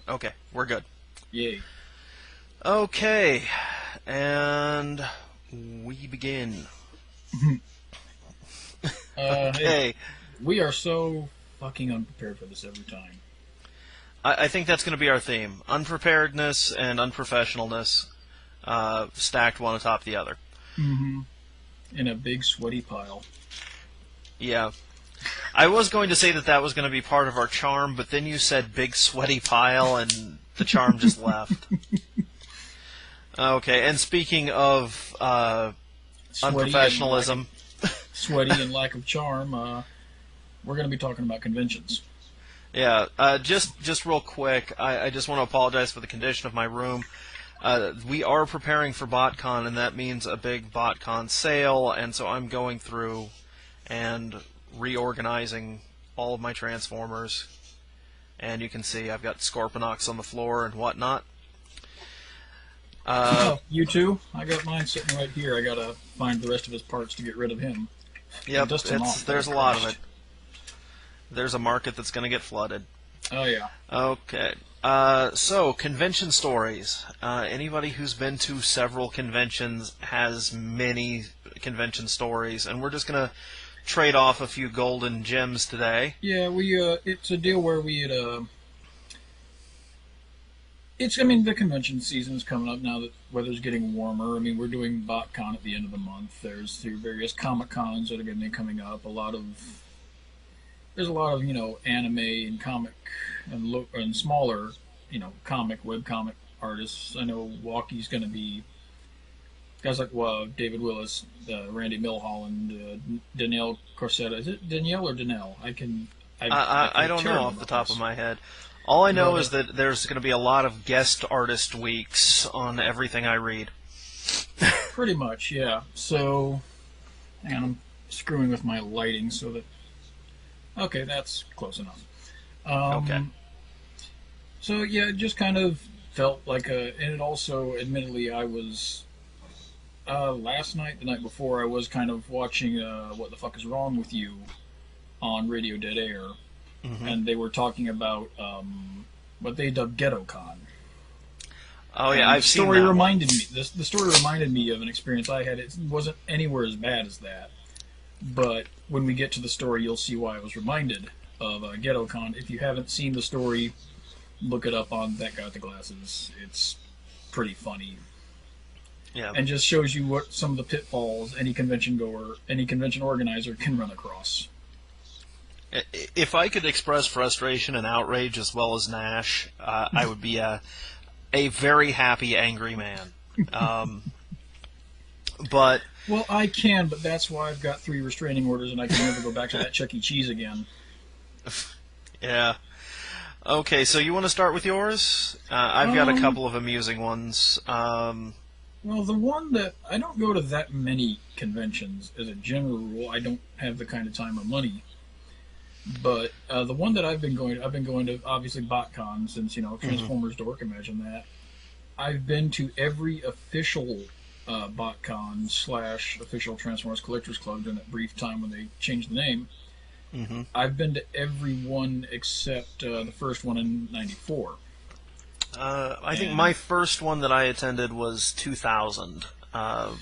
Okay, we're good. Yay. Okay, and we begin. Hey, Okay, we are so fucking unprepared for this every time. I think that's going to be our theme. Unpreparedness and unprofessionalness stacked one atop the other. Mm-hmm. In a big sweaty pile. Yeah. I was going to say that was going to be part of our charm, but then you said big sweaty pile, and the charm just left. Okay, and speaking of Sweaty unprofessionalism... Sweaty and lack of charm, we're going to be talking about conventions. Yeah, just real quick, I just want to apologize for the condition of my room. We are preparing for Botcon, and that means a big Botcon sale, and so I'm going through and reorganizing all of my Transformers. And you can see I've got Scorponok on the floor and whatnot. You too? I got mine sitting right here. I got to find the rest of his parts to get rid of him. Yep, there's a lot of it. There's a market that's going to get flooded. Oh, yeah. Okay. So, convention stories. Anybody who's been to several conventions has many convention stories, and we're just going to trade off a few golden gems today. Yeah, it's a deal where the convention season is coming up now that weather's getting warmer. I mean, we're doing Botcon at the end of the month. There's the various Comic Cons that are going to be coming up. There's a lot of, anime and comic and smaller, comic, webcomic artists. I know Walkie's going to be guys like David Willis, Randy Milholland, Danielle Corsetta. Is it Danielle or Danelle? I don't know off the top of my head. All I know is that there's going to be a lot of guest artist weeks on everything I read. Pretty much, yeah. So, and I'm screwing with my lighting so that... Okay, that's close enough. Okay. So, yeah, it just kind of felt like and it also, admittedly, I was... last night, the night before, I was kind of watching What the Fuck Is Wrong With You on Radio Dead Air. Mm-hmm. And they were talking about what they dubbed GhettoCon. Oh yeah, I've seen that. The story reminded me of an experience I had. It wasn't anywhere as bad as that, but when we get to the story, you'll see why I was reminded of GhettoCon. If you haven't seen the story, look it up on That Guy with the Glasses. It's pretty funny. Yeah. And just shows you what some of the pitfalls any convention organizer can run across. If I could express frustration and outrage as well as Nash, I would be a very happy, angry man. But well, I can, but that's why I've got 3 restraining orders, and I can never go back to that Chuck E. Cheese again. Yeah. Okay, so you want to start with yours? I've got a couple of amusing ones. Well, the one that I don't go to that many conventions as a general rule. I don't have the kind of time or money. But the one that I've been going to obviously Botcon since Transformers Dork. Imagine that. I've been to every official Botcon / official Transformers Collectors Club during that brief time when they changed the name. Mm-hmm. I've been to every one except the first one in '94. I think my first one that I attended was 2000, but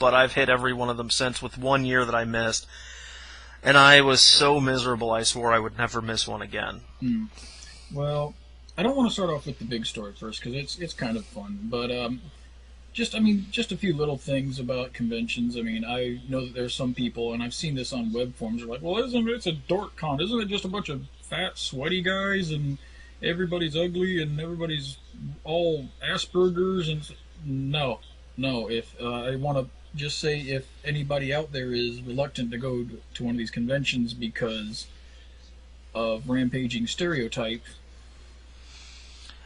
I've hit every one of them since, with 1 year that I missed. And I was so miserable, I swore I would never miss one again. Well, I don't want to start off with the big story first, because it's kind of fun. But just a few little things about conventions. I mean, I know that there's some people, and I've seen this on web forums, are like, well, it's a dork con. Isn't it just a bunch of fat, sweaty guys, and everybody's ugly, and everybody's all Asperger's? And no. If I want to just say, if anybody out there is reluctant to go to one of these conventions because of rampaging stereotype,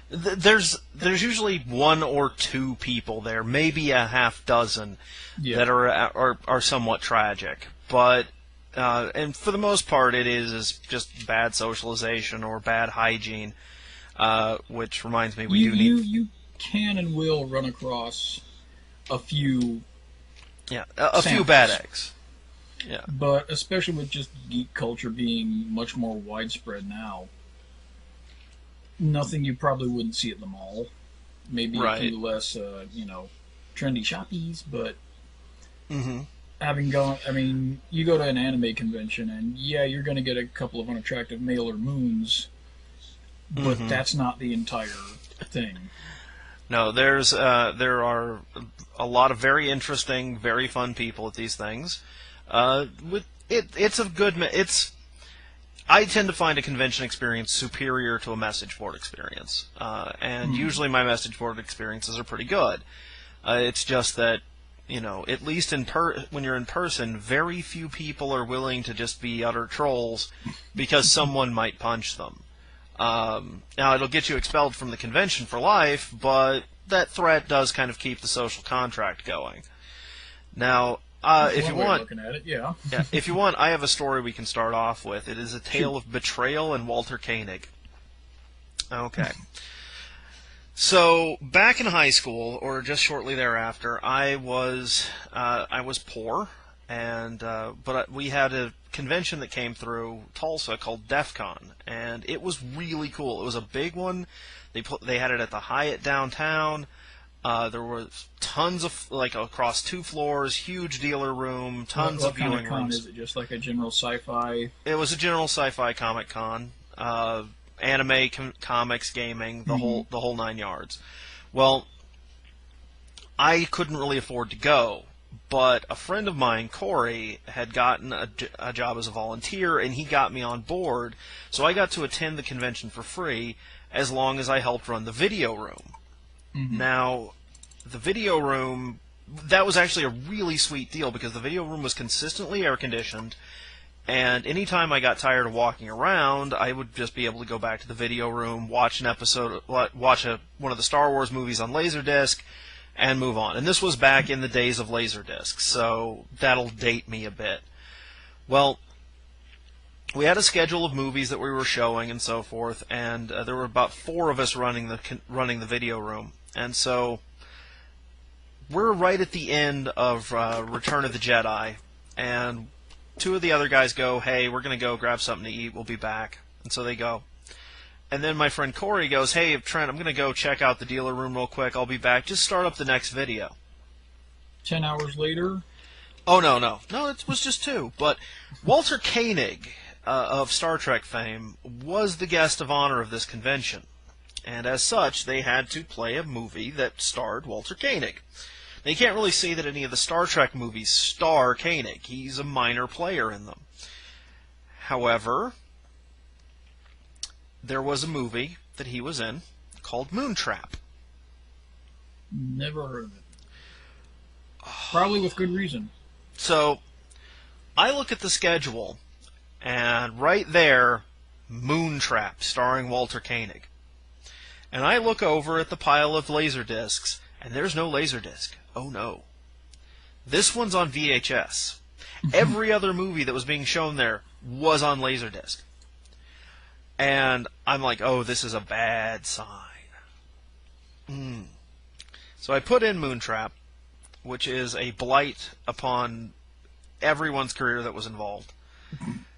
there's usually 1 or 2 people there, maybe a half dozen, that are somewhat tragic. But and for the most part, it is just bad socialization or bad hygiene. Which reminds me, you can and will run across a few. Yeah, a few bad eggs. Yeah. But especially with just geek culture being much more widespread now, nothing you probably wouldn't see at the mall. Maybe a Right. few less, trendy shoppies, but Hmm. having gone, I mean, you go to an anime convention, and yeah, you're going to get a couple of unattractive male or moons, but Hmm. that's not the entire thing. No, there are a lot of very interesting, very fun people at these things. With it's a good. It's I tend to find a convention experience superior to a message board experience, and Hmm. usually my message board experiences are pretty good. It's just that at least when you're in person, very few people are willing to just be utter trolls because someone might punch them. Now, it'll get you expelled from the convention for life, but that threat does kind of keep the social contract going. Now, That's if one you way of want, looking at it, yeah. yeah, if you want, I have a story we can start off with. It is a tale Shoot. of betrayal and Walter Koenig. Okay. So back in high school, or just shortly thereafter, I was poor, and but we had a convention that came through Tulsa called DEF CON, and it was really cool. It was a big one. They had it at the Hyatt downtown. There was tons of like across 2 floors, huge dealer room, tons What of kind of viewing con rooms. is it? Just like a general sci-fi? It was a general sci-fi comic con, anime, comics, gaming, the Hmm. whole 9 yards. Well, I couldn't really afford to go, but a friend of mine, Corey, had gotten a job as a volunteer, and he got me on board, so I got to attend the convention for free as long as I helped run the video room. Hmm. Now, the video room, that was actually a really sweet deal because the video room was consistently air conditioned. And anytime I got tired of walking around, I would just be able to go back to the video room, watch an episode, one of the Star Wars movies on Laserdisc, and move on. And this was back in the days of Laserdisc, so that'll date me a bit. Well, we had a schedule of movies that we were showing and so forth, and there were about 4 of us running the video room, and so we're right at the end of Return of the Jedi, and 2 of the other guys go, "Hey, we're going to go grab something to eat. We'll be back." And so they go. And then my friend Corey goes, "Hey, Trent, I'm going to go check out the dealer room real quick. I'll be back. Just start up the next video." 10 hours later. Oh, no, no. No, it was just 2. But Walter Koenig of Star Trek fame was the guest of honor of this convention. And as such, they had to play a movie that starred Walter Koenig. Now, you can't really say that any of the Star Trek movies star Koenig. He's a minor player in them. However, there was a movie that he was in called Moontrap. Never heard of it. Probably with good reason. So, I look at the schedule, and right there, Moontrap, starring Walter Koenig. And I look over at the pile of Laserdiscs, and there's no Laserdisc. Oh no. This one's on VHS. Every other movie that was being shown there was on Laserdisc. And I'm like, oh, this is a bad sign. So I put in Moontrap, which is a blight upon everyone's career that was involved.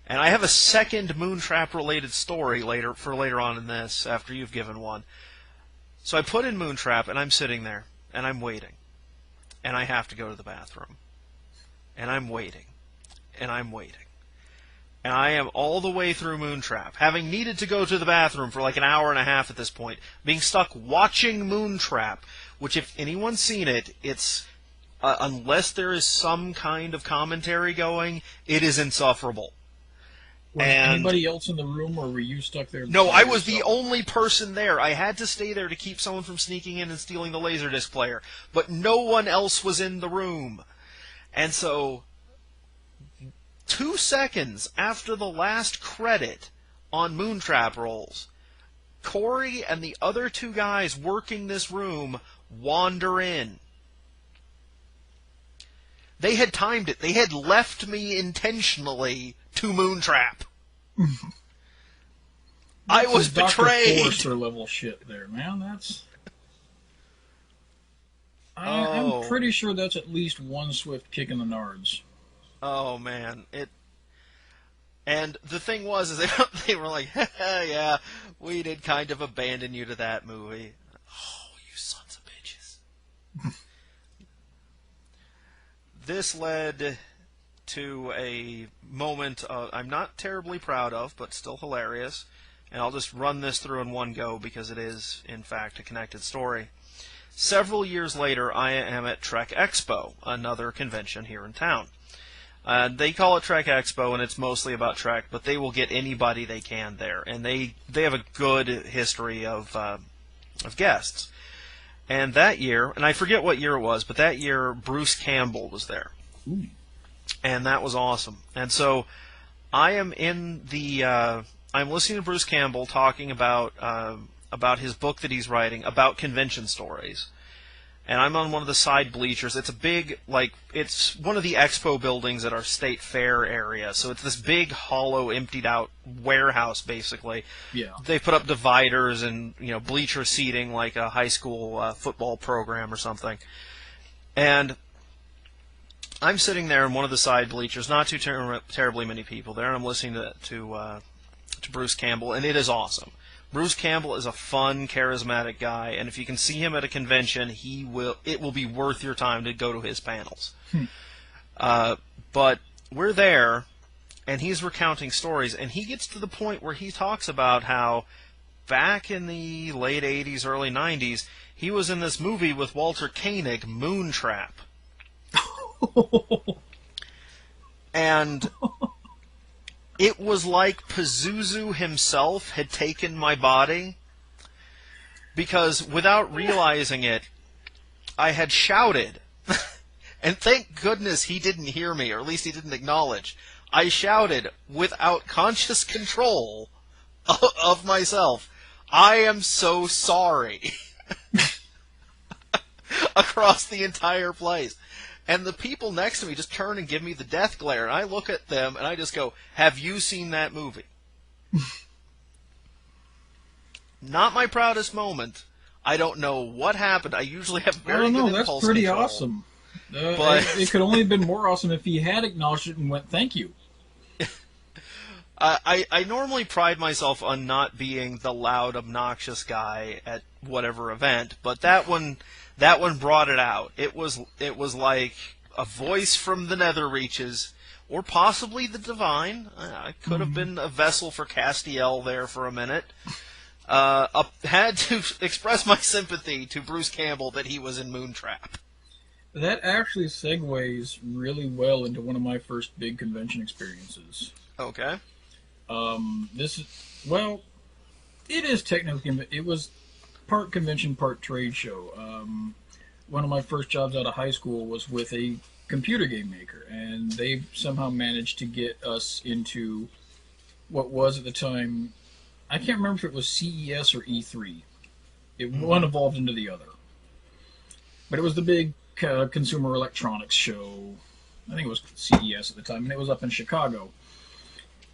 And I have a second Moontrap related story later on in this, after you've given one. So I put in Moontrap, and I'm sitting there, and I'm waiting. And I have to go to the bathroom. And I'm waiting. And I'm waiting. And I am all the way through Moontrap, having needed to go to the bathroom for like an hour and a half at this point, being stuck watching Moontrap, which if anyone's seen it, it's, unless there is some kind of commentary going, it is insufferable. Was And anybody else in the room, or were you stuck there? no, by I was the yourself? only person there. I had to stay there to keep someone from sneaking in and stealing the Laserdisc player, but no one else was in the room. And so 2 seconds after the last credit on Moontrap rolls, Corey and the other 2 guys working this room wander in. They had timed it. They had left me intentionally to Moontrap. I was Dr. betrayed. Forrester level shit there, man. That's. Oh. I'm pretty sure that's at least one swift kick in the nards. Oh man, And the thing was, is they were like, yeah, we did kind of abandon you to that movie. Oh, you sons of bitches. This led to a moment I'm not terribly proud of, but still hilarious. And I'll just run this through in one go because it is, in fact, a connected story. Several years later, I am at Trek Expo, another convention here in town. They call it Trek Expo, and it's mostly about Trek, but they will get anybody they can there. And they have a good history of guests. And that year, and I forget what year it was, but that year Bruce Campbell was there. Ooh. And that was awesome. And so I am in the I'm listening to Bruce Campbell talking about his book that he's writing about convention stories. And I'm on one of the side bleachers. It's a big, it's one of the expo buildings at our state fair area. So it's this big, hollow, emptied out warehouse, basically. Yeah. They put up dividers and, bleacher seating like a high school football program or something. And I'm sitting there in one of the side bleachers, not too terribly many people there, and I'm listening to Bruce Campbell, and it is awesome. Bruce Campbell is a fun, charismatic guy, and if you can see him at a convention, it will be worth your time to go to his panels. But we're there, and he's recounting stories, and he gets to the point where he talks about how back in the late 80s, early 90s, he was in this movie with Walter Koenig, Moontrap. And it was like Pazuzu himself had taken my body, because without realizing it, I had shouted. And thank goodness he didn't hear me, or at least he didn't acknowledge. I shouted without conscious control of myself, "I am so sorry," across the entire place. And the people next to me just turn and give me the death glare, and I look at them and I just go, "Have you seen that movie?" Not my proudest moment. I don't know what happened. I usually have very good impulse that's pretty control. Awesome. But it could only have been more awesome if he had acknowledged it and went, "Thank you." I normally pride myself on not being the loud, obnoxious guy at whatever event, but that one brought it out. It was like a voice from the nether reaches, or possibly the divine. I could have been a vessel for Castiel there for a minute. Had to express my sympathy to Bruce Campbell that he was in Moontrap. That actually segues really well into one of my first big convention experiences. Okay. It is technically, it was part convention, part trade show. One of my first jobs out of high school was with a computer game maker, and they somehow managed to get us into what was at the time, I can't remember if it was CES or E3. One evolved into the other. But it was the big consumer electronics show. I think it was CES at the time, and it was up in Chicago.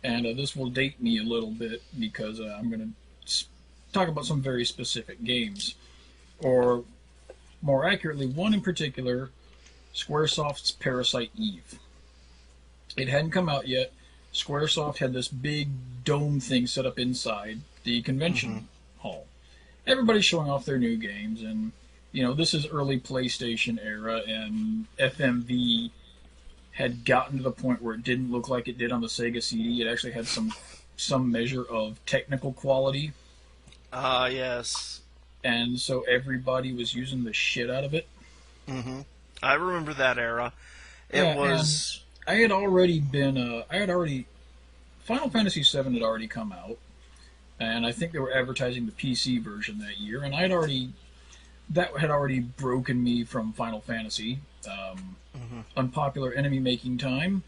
And this will date me a little bit because I'm going to talk about some very specific games. Or, more accurately, one in particular, Squaresoft's Parasite Eve. It hadn't come out yet. Squaresoft had this big dome thing set up inside the convention hall. Everybody's showing off their new games, and, this is early PlayStation era, and FMV had gotten to the point where it didn't look like it did on the Sega CD. It actually had some measure of technical quality. Yes. And so everybody was using the shit out of it. I remember that era. It was... I had already Final Fantasy VII had already come out, and I think they were advertising the PC version that year, and that had already broken me from Final Fantasy. Unpopular enemy making time.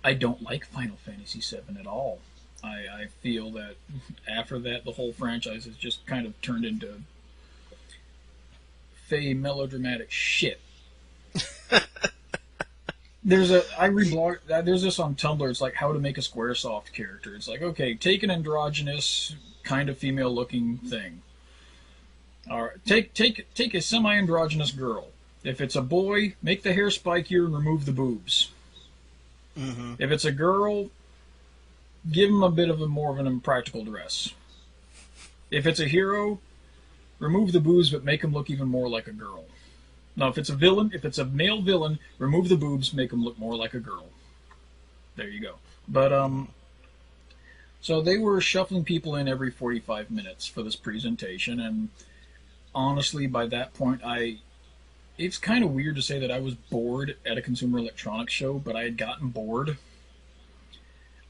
I don't like Final Fantasy VII at all. I feel that after that, the whole franchise has just kind of turned into fey melodramatic shit. There's this on Tumblr. It's like how to make a Squaresoft character. It's like, okay, take an androgynous kind of female-looking thing. All right, take a semi-androgynous girl. If it's a boy, make the hair spikier and remove the boobs. If it's a girl, give him a bit of a more of an impractical dress. If it's a hero, remove the boobs, but make him look even more like a girl. Now, if it's a villain, if it's a male villain, remove the boobs, make him look more like a girl. There you go. But so they were shuffling people in every 45 minutes for this presentation, and honestly, by that point, it's kind of weird to say that I was bored at a consumer electronics show, but I had gotten bored.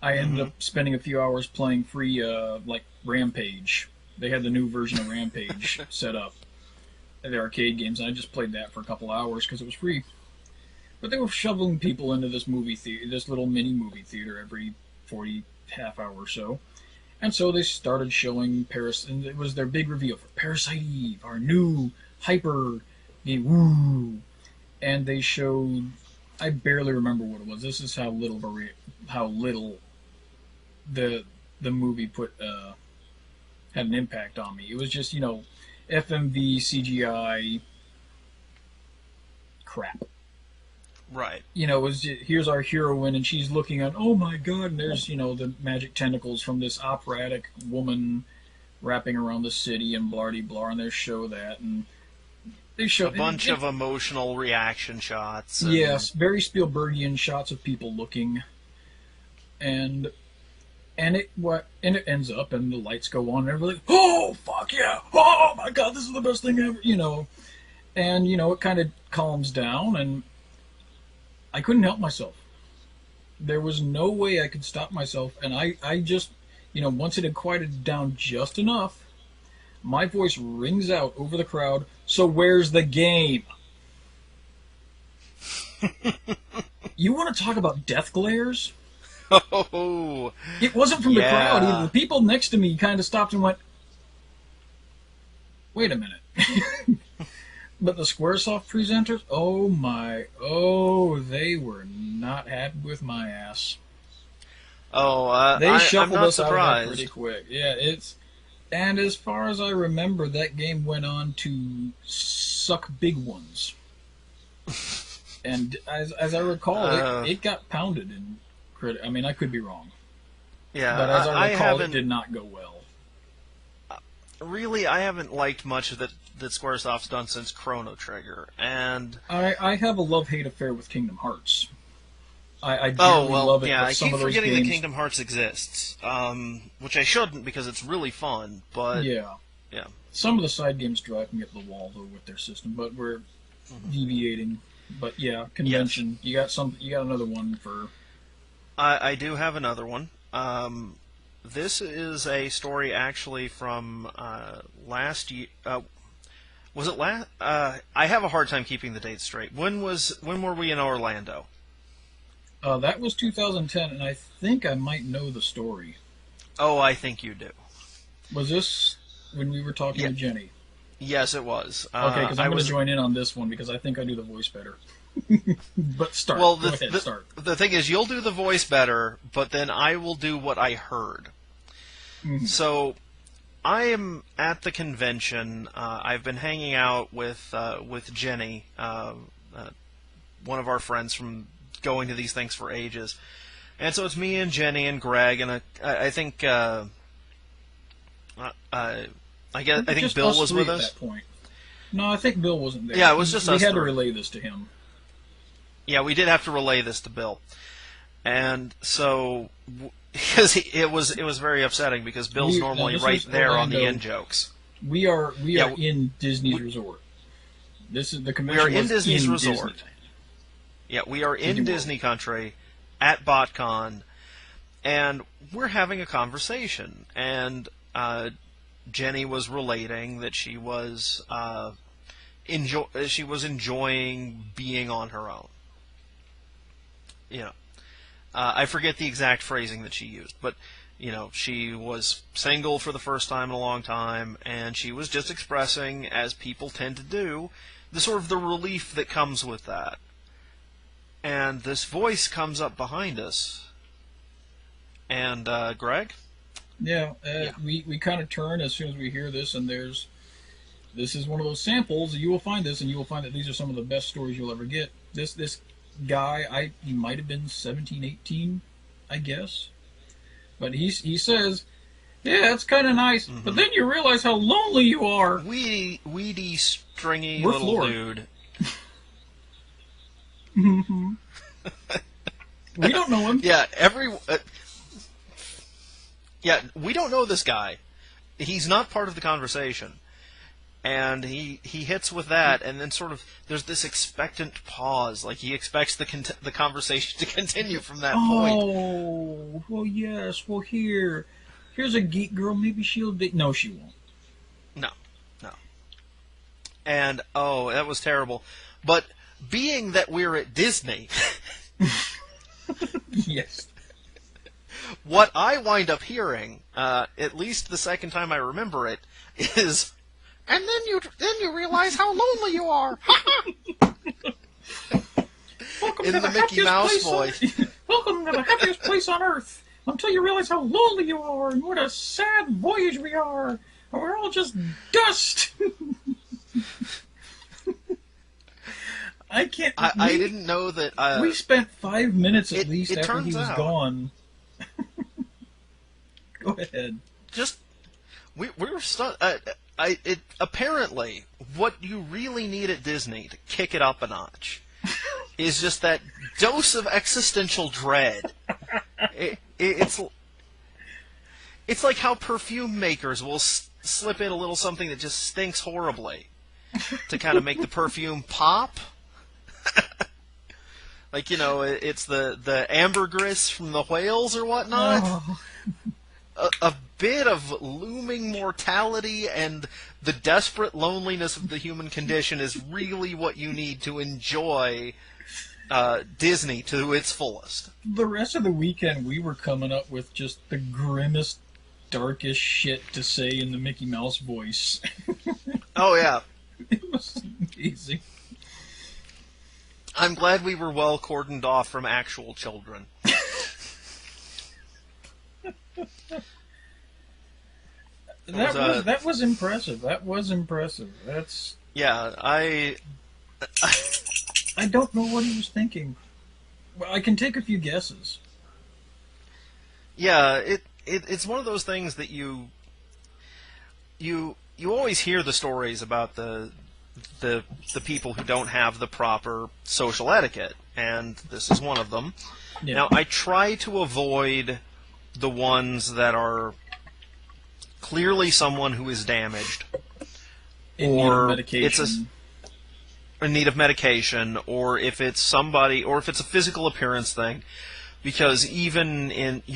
I ended up spending a few hours playing free, like Rampage. They had the new version of Rampage set up at the arcade games, and I just played that for a couple hours because it was free. But they were shoveling people into this movie theater, this little mini movie theater every 40 half hour or so. And so they started showing and it was their big reveal for Parasite Eve, our new hyper game. Woo! And they showed, I barely remember what it was. This is how little the movie had an impact on me. It was just, FMV CGI crap. Right. It was just, here's our heroine, and she's looking on, oh my god, and there's, the magic tentacles from this operatic woman wrapping around the city and blah-de-blah, and they show that, and they show a bunch of emotional reaction shots. Yes, very Spielbergian shots of people looking, and it ends up, and the lights go on, and everybody's like, oh, fuck yeah, oh my god, this is the best thing ever, and, it kind of calms down, and I couldn't help myself. There was no way I could stop myself, and I just, once it had quieted down just enough, my voice rings out over the crowd, so where's the game? You want to talk about death glares? Oh, it wasn't from the crowd either. The people next to me kind of stopped and went, wait a minute. But the Squaresoft presenters, they were not happy with my ass. Oh, they shuffled I'm not us surprised. out pretty quick. Yeah, and as far as I remember, that game went on to suck big ones. And as I recall, it got pounded in credit. I mean, I could be wrong. Yeah, but as I recall, it did not go well. Really, I haven't liked much that Squaresoft's done since Chrono Trigger, and I have a love-hate affair with Kingdom Hearts. I dearly love it. Yeah, but I some keep of those forgetting games, that Kingdom Hearts exists, which I shouldn't because it's really fun. But yeah, some of the side games drive me up the wall though with their system. But we're deviating. But yeah, convention. Yes. You got another one for. I do have another one. This is a story actually from last year. Was it last? I have a hard time keeping the dates straight. When were we in Orlando? That was 2010, and I think I might know the story. Oh, I think you do. Was this when we were talking to Jenny? Yes, it was. Okay, because I'm going to join in on this one because I think I do the voice better. But start. Well, Go ahead, start. The thing is, you'll do the voice better, but then I will do what I heard. Mm-hmm. So, I am at the convention. I've been hanging out with Jenny, one of our friends from going to these things for ages, and so it's me and Jenny and Greg, and I think Bill was with us. At that point. No, I think Bill wasn't there. Yeah, it was just us. We had to relay this to him. Yeah, we did have to relay this to Bill, and so because it was very upsetting because Bill's normally right there on the in jokes. We are in Disney's resort. This is the convention. We are in Disney's resort. Disney. Yeah, we are in Disney country at Botcon, and we're having a conversation. And Jenny was relating that she was enjoying being on her own. I forget the exact phrasing that she used, but she was single for the first time in a long time, and she was just expressing, as people tend to do, the relief that comes with that. And this voice comes up behind us, and Greg? Yeah, we kind of turn as soon as we hear this, and this is one of those samples. You will find this, and you will find that these are some of the best stories you'll ever get. This guy, he might have been 17, 18, I guess. But he says, yeah, it's kind of nice. Mm-hmm. But then you realize how lonely you are. Weedy, stringy We're little floored. dude. Mm-hmm. We don't know him. Yeah, we don't know this guy. He's not part of the conversation. And he hits with that, and then sort of there's this expectant pause, like he expects the conversation to continue from that point. Oh, well, yes. Well, here's a geek girl. Maybe she'll date. No, she won't. No. And that was terrible. But being that we're at Disney, Yes. what I wind up hearing, at least the second time I remember it, is. And then you realize how lonely you are. Welcome In to the Mickey Mouse voice. Welcome to the happiest place on earth. Until you realize how lonely you are and what a sad voyage we are. And we're all just dust. I can't. I didn't know that. We spent 5 minutes at least it after he turns was out- gone. Go ahead. Just we were stuck. Apparently, what you really need at Disney to kick it up a notch is just that dose of existential dread. It's like how perfume makers will slip in a little something that just stinks horribly to kind of make the perfume pop. Like, it's the ambergris from the whales or whatnot. Oh. A bit of looming mortality and the desperate loneliness of the human condition is really what you need to enjoy Disney to its fullest. The rest of the weekend, we were coming up with just the grimmest, darkest shit to say in the Mickey Mouse voice. Oh, yeah. It was amazing. I'm glad we were well cordoned off from actual children. That was impressive. That was impressive. That's. Yeah, I don't know what he was thinking. Well, I can take a few guesses. Yeah, it's one of those things that you always hear the stories about the people who don't have the proper social etiquette, and this is one of them. Yeah. Now, I try to avoid the ones that are clearly someone who is damaged, In need of or medication. in need of medication, or if it's somebody, or if it's a physical appearance thing, because you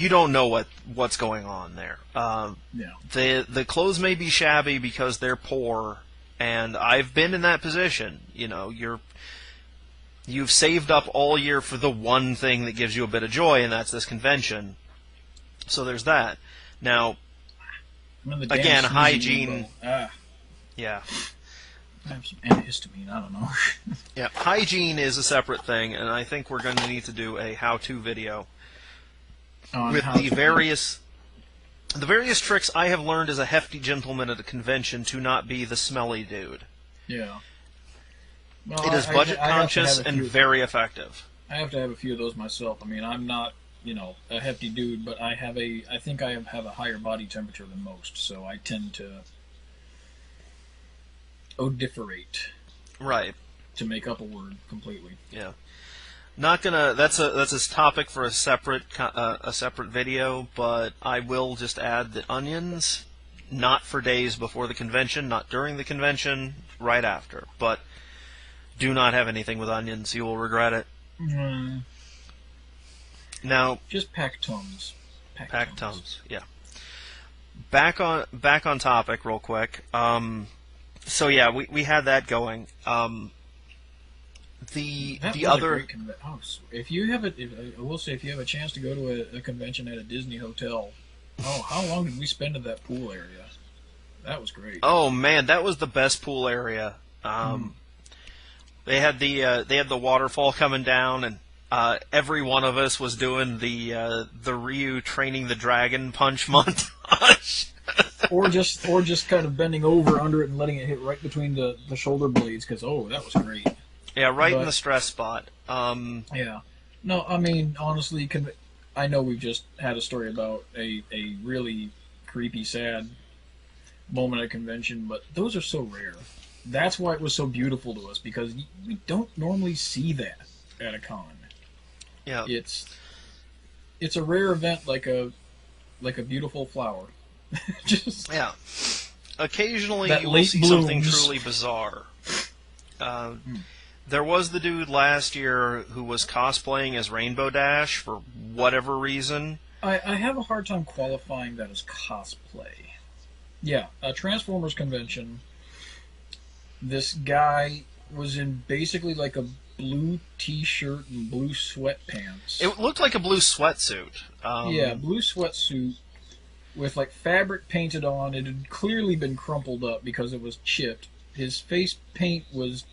don't know what's going on there. Yeah. The clothes may be shabby because they're poor, and I've been in that position. You've saved up all year for the one thing that gives you a bit of joy, and that's this convention. So there's that. Now, again, hygiene. Yeah. I have some antihistamine. I don't know. Yeah, hygiene is a separate thing, and I think we're going to need to do a how-to video with the various tricks I have learned as a hefty gentleman at a convention to not be the smelly dude. Yeah. Well, It is budget conscious and very effective. I have to have a few of those myself. I mean, I'm not, a hefty dude, but I think I have a higher body temperature than most, so I tend to odiferate. Right. To make up a word completely. Yeah. Not gonna. That's a topic for a separate video, but I will just add that onions, not for days before the convention, not during the convention, right after. But do not have anything with onions; you will regret it. Now, just pack Tums. Pack Tums. Yeah. Back on topic, real quick. So yeah, we had that going. If you have I will say, if you have a chance to go to a convention at a Disney hotel, how long did we spend at that pool area? That was great. Oh man, that was the best pool area. They had the waterfall coming down, and every one of us was doing the Ryu training the dragon punch montage. or just kind of bending over under it and letting it hit right between the shoulder blades, because that was great. Yeah, in the stress spot. Yeah. No, I mean, honestly, I know we've just had a story about a really creepy, sad moment at a convention, but those are so rare. That's why it was so beautiful to us, because we don't normally see that at a con. Yeah. It's a rare event, like a beautiful flower. Just Yeah. Occasionally that you will late see something blooms. truly bizarre. There was the dude last year who was cosplaying as Rainbow Dash for whatever reason. I have a hard time qualifying that as cosplay. Yeah, a Transformers convention. This guy was in basically like a blue T-shirt and blue sweatpants. It looked like a blue sweatsuit. Yeah, blue sweatsuit with like fabric painted on. It had clearly been crumpled up because it was chipped. His face paint was...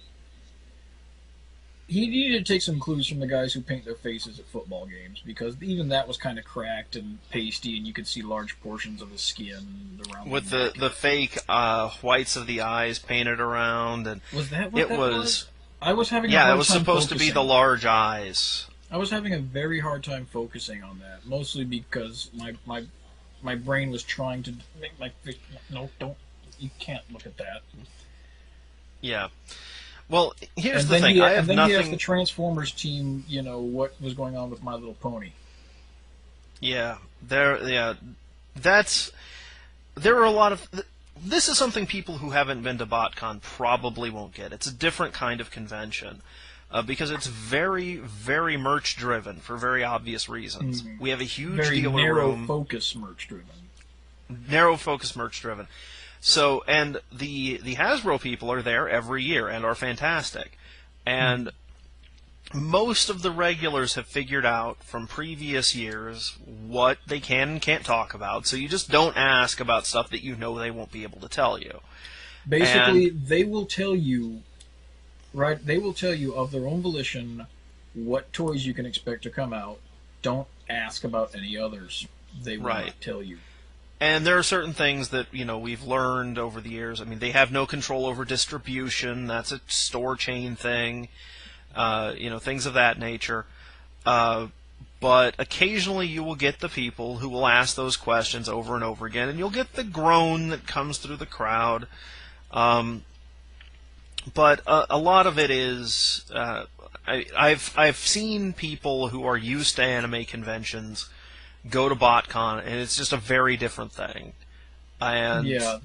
He needed to take some clues from the guys who paint their faces at football games, because even that was kind of cracked and pasty, and you could see large portions of his skin around. With the fake whites of the eyes painted around, and was that what it that was? I was having a Yeah, hard it was time supposed to be focusing. the large eyes. I was having a very hard time focusing on that, mostly because my brain was trying to make my face. No, don't. You can't look at that. Yeah. Well, here's And the then thing. he, I have and then he asked the nothing. Transformers team, what was going on with My Little Pony. Yeah, there are a lot of. This is something people who haven't been to BotCon probably won't get. It's a different kind of convention. Because it's very, very merch driven for very obvious reasons. We have a huge Very dealer narrow room, focus merch driven. narrow focus merch driven. So, and the Hasbro people are there every year and are fantastic. And most of the regulars have figured out from previous years what they can and can't talk about. So you just don't ask about stuff that you know they won't be able to tell you. Basically, they will tell you, right? They will tell you of their own volition what toys you can expect to come out. Don't ask about any others. They will not tell you. And there are certain things that, we've learned over the years. I mean, they have no control over distribution. That's a store chain thing. Things of that nature. But occasionally you will get the people who will ask those questions over and over again, and you'll get the groan that comes through the crowd. But a lot of it is... I've seen people who are used to anime conventions go to BotCon, and it's just a very different thing. And yeah,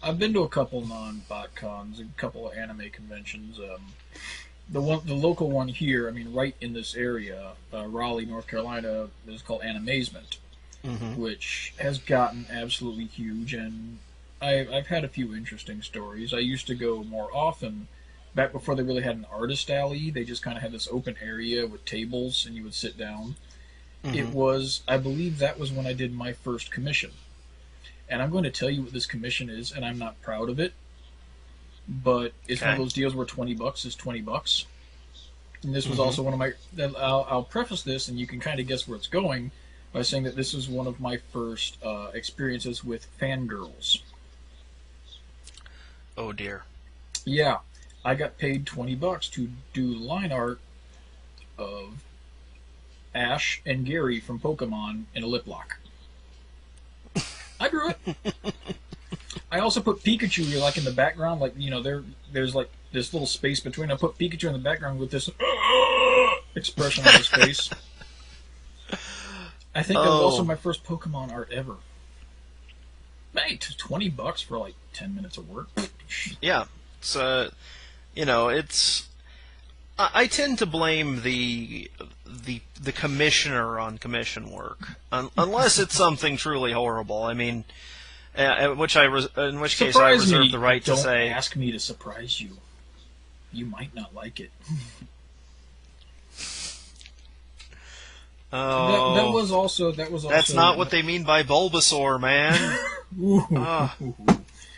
I've been to a couple non-BotCons, a couple of anime conventions. The local one here, right in this area, Raleigh, North Carolina, is called Animazement, which has gotten absolutely huge, and I've had a few interesting stories. I used to go more often, back before they really had an artist alley. They just kind of had this open area with tables, and you would sit down. It was, I believe that was when I did my first commission. And I'm going to tell you what this commission is, and I'm not proud of it. But it's one of those deals where $20 is $20. And this was also one of my... I'll preface this, and you can kind of guess where it's going, by saying that this was one of my first experiences with fangirls. Oh, dear. Yeah. I got paid $20 to do line art of Ash and Gary from Pokemon in a lip lock. I drew it. I also put Pikachu like in the background, like there's like this little space between. I put Pikachu in the background with this expression on his face. I think that was also my first Pokemon art ever. Mate, $20 for like 10 minutes of work. Yeah, it's it's. I tend to blame the commissioner on commission work, unless it's something truly horrible. In which case I reserve the right to say. Don't ask me to surprise you. You might not like it. Oh, that was also. That's not what they mean by Bulbasaur, man. Ooh.